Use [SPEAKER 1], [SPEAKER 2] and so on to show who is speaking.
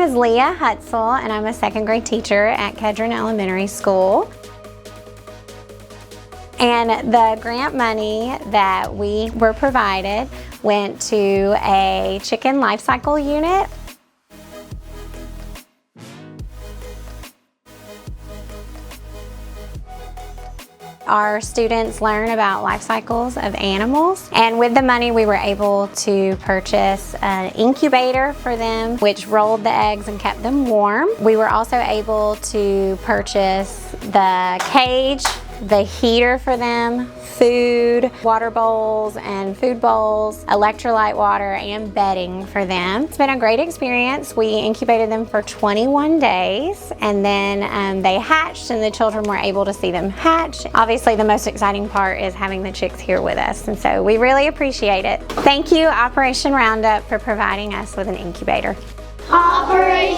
[SPEAKER 1] is Leah Hutzel, and I'm a second grade teacher at Kedron Elementary School. And the grant money that we were provided went to a chicken life cycle unit. Our students learn about life cycles of animals, and with the money we were able to purchase an incubator for them, which rolled the eggs and kept them warm. We were also able to purchase the cage, the heater for them, food, water bowls and food bowls, electrolyte water, and bedding for them. It's been a great experience. We incubated them for 21 days, and then they hatched, and the children were able to see them hatch. Obviously, the most exciting part is having the chicks here with us, and so we really appreciate it. Thank you, Operation Roundup, for providing us with an incubator.
[SPEAKER 2] Operation